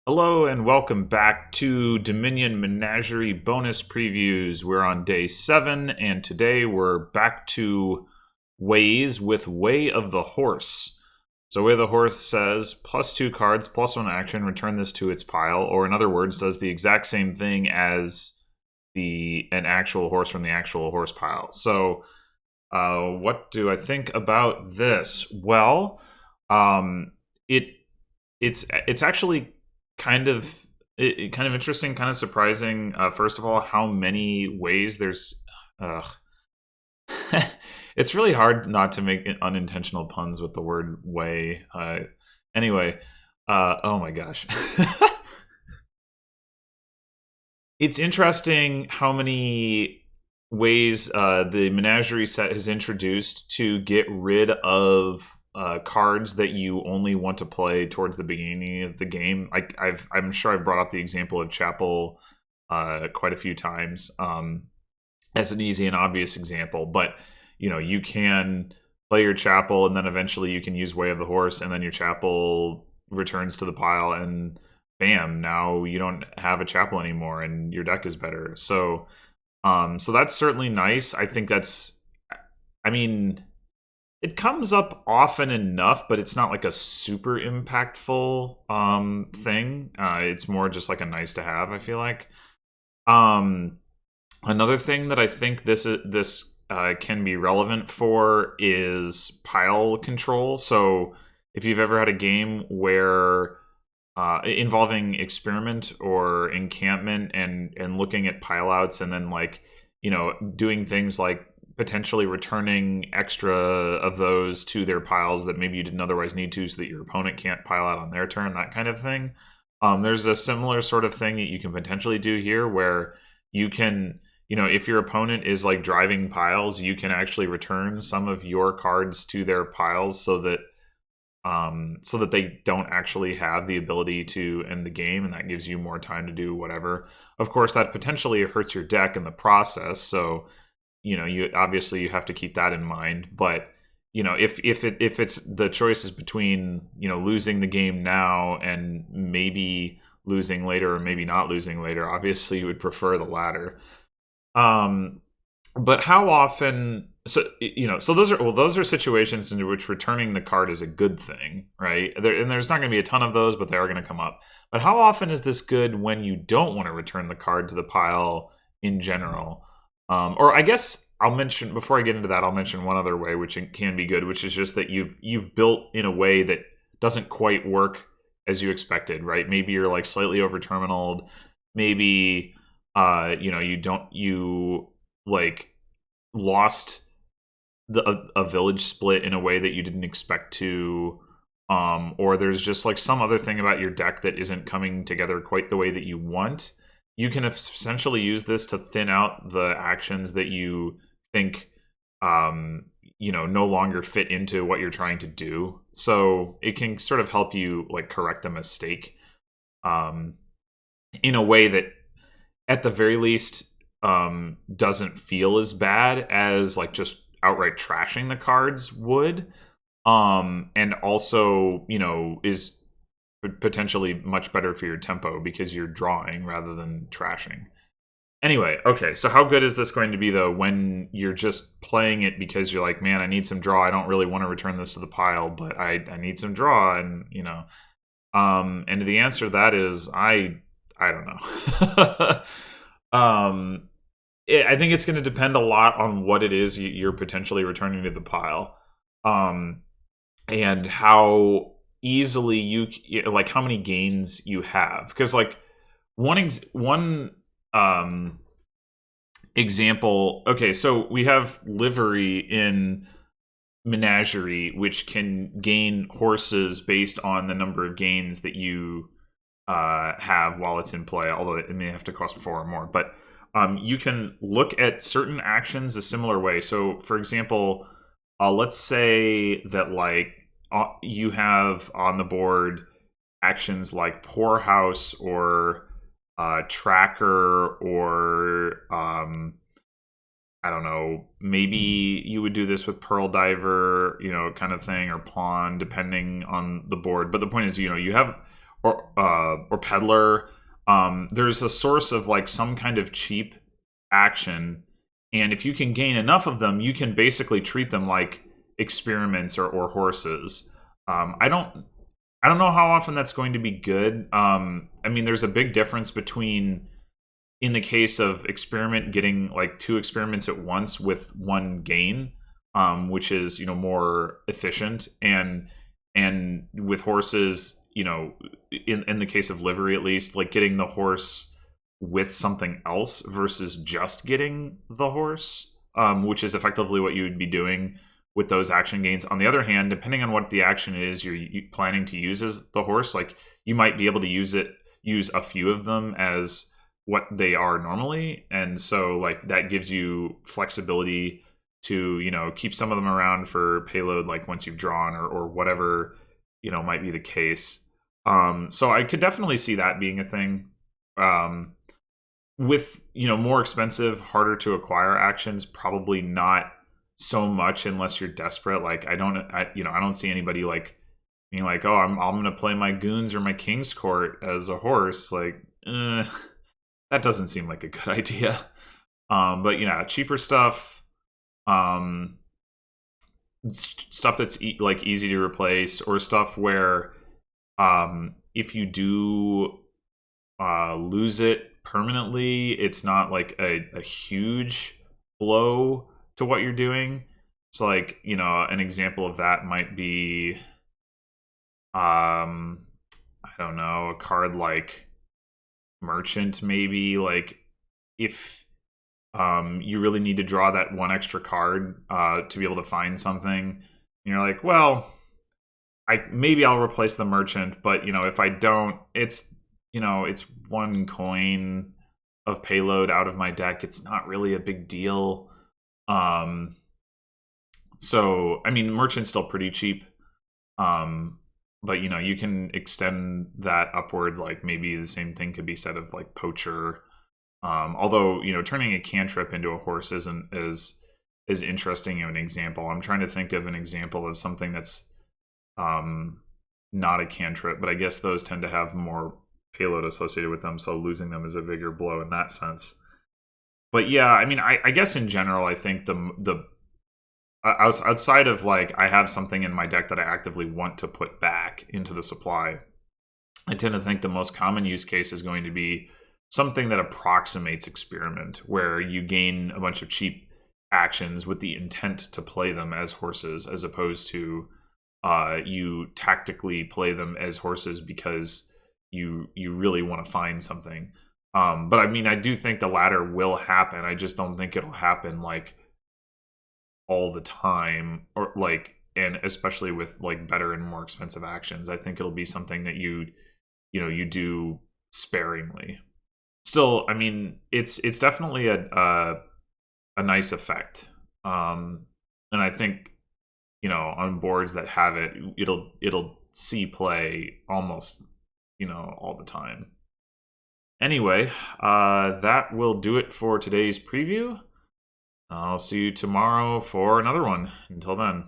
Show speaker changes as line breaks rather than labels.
Hello and welcome back to Dominion Menagerie bonus previews. We're on day 7, and today we're back to ways with Way of the Horse. So Way of the Horse says plus 2 cards, plus 1 action, return this to its pile, or in other words, does the exact same thing as an actual horse from the actual horse pile. So what do I think about this? Well, it it's actually kind of interesting, kind of surprising. First of all, how many ways there's. Uh, it's really hard not to make unintentional puns with the word way. Anyway, oh my gosh. It's interesting how many ways the Menagerie set has introduced to get rid of cards that you only want to play towards the beginning of the game. I'm sure I've brought up the example of Chapel quite a few times as an easy and obvious example, but you can play your Chapel and then eventually you can use Way of the Horse, and then your Chapel returns to the pile, and bam, now you don't have a Chapel anymore and your deck is better. So that's certainly nice. I think I mean, it comes up often enough, but it's not like a super impactful thing. It's more just like a nice to have, I feel like. Um, Another thing that I think this can be relevant for is pile control. So if you've ever had a game where involving experiment or encampment and looking at pile outs, and then doing things like potentially returning extra of those to their piles that maybe you didn't otherwise need to, so that your opponent can't pile out on their turn, that kind of thing. There's a similar sort of thing that you can potentially do here, where you can, if your opponent is like driving piles, you can actually return some of your cards to their piles so that they don't actually have the ability to end the game, and that gives you more time to do whatever. Of course, that potentially hurts your deck in the process, so you obviously you have to keep that in mind. But if it's the choice is between losing the game now and maybe losing later, or maybe not losing later, obviously you would prefer the latter. But how often? So those are situations in which returning the card is a good thing, right? And there's not going to be a ton of those, but they are going to come up. But how often is this good when you don't want to return the card to the pile in general? Or I guess I'll mention, before I get into that, I'll mention one other way which can be good, which is just that you've built in a way that doesn't quite work as you expected, right? Maybe you're like slightly over terminaled. Maybe you like lost a village split in a way that you didn't expect to, or there's just like some other thing about your deck that isn't coming together quite the way that you want. You can essentially use this to thin out the actions that you think no longer fit into what you're trying to do. So it can sort of help you like correct a mistake in a way that at the very least doesn't feel as bad as like just outright trashing the cards would, and also is potentially much better for your tempo because you're drawing rather than trashing. Anyway, okay, so how good is this going to be though when you're just playing it because you're like, man, I need some draw, I don't really want to return this to the pile, but I need some draw, and and the answer to that is I don't know. I think it's going to depend a lot on what it is you're potentially returning to the pile, and how easily like how many gains you have. Because like one example, okay, so we have livery in Menagerie, which can gain horses based on the number of gains that you have while it's in play, although it may have to cost 4 or more. But you can look at certain actions a similar way. So, for example, let's say that you have on the board actions like Poorhouse or Tracker, or I don't know, maybe you would do this with Pearl Diver, kind of thing, or Pawn, depending on the board. But the point is, you have or peddler. There's a source of like some kind of cheap action, and if you can gain enough of them, you can basically treat them like experiments or horses. I don't know how often that's going to be good. I mean, there's a big difference between, in the case of experiment, getting like 2 experiments at once with 1 gain, which is, you know, more efficient, and with horses, you know, in the case of livery at least, like getting the horse with something else versus just getting the horse, which is effectively what you would be doing with those action gains. On the other hand, depending on what the action is you're planning to use as the horse, like you might be able to use a few of them as what they are normally, and so like that gives you flexibility to, you know, keep some of them around for payload, like once you've drawn, or whatever, you know, might be the case. So I could definitely see that being a thing. With, you know, more expensive, harder to acquire actions, probably not so much unless you're desperate. Like I don't see anybody like being like, oh, I'm gonna play my goons or my king's court as a horse. Like, that doesn't seem like a good idea. But you know, cheaper stuff, stuff that's like easy to replace, or stuff where if you do lose it permanently, it's not like a huge blow to what you're doing. So like, you know, an example of that might be I don't know, a card like Merchant, maybe. Like if you really need to draw that 1 extra card to be able to find something, and you're like, well, I'll replace the Merchant, but you know, if I don't, it's, you know, it's 1 coin of payload out of my deck. It's not really a big deal. So I mean, Merchant's still pretty cheap, but you know, you can extend that upward. Like maybe the same thing could be said of like Poacher. Although, you know, turning a cantrip into a horse isn't as interesting of an example. I'm trying to think of an example of something that's not a cantrip, but I guess those tend to have more payload associated with them, so losing them is a bigger blow in that sense. But yeah, I mean, I guess in general, I think the outside of like I have something in my deck that I actively want to put back into the supply, I tend to think the most common use case is going to be something that approximates experiment, where you gain a bunch of cheap actions with the intent to play them as horses, as opposed to you tactically play them as horses because you really want to find something. But I mean, I do think the latter will happen. I just don't think it'll happen like all the time, or like, and especially with like better and more expensive actions. I think it'll be something that you do sparingly. Still, I mean, it's definitely a nice effect. And I think, you know, on boards that have it, it'll see play almost, you know, all the time. Anyway, that will do it for today's preview. I'll see you tomorrow for another one. Until then.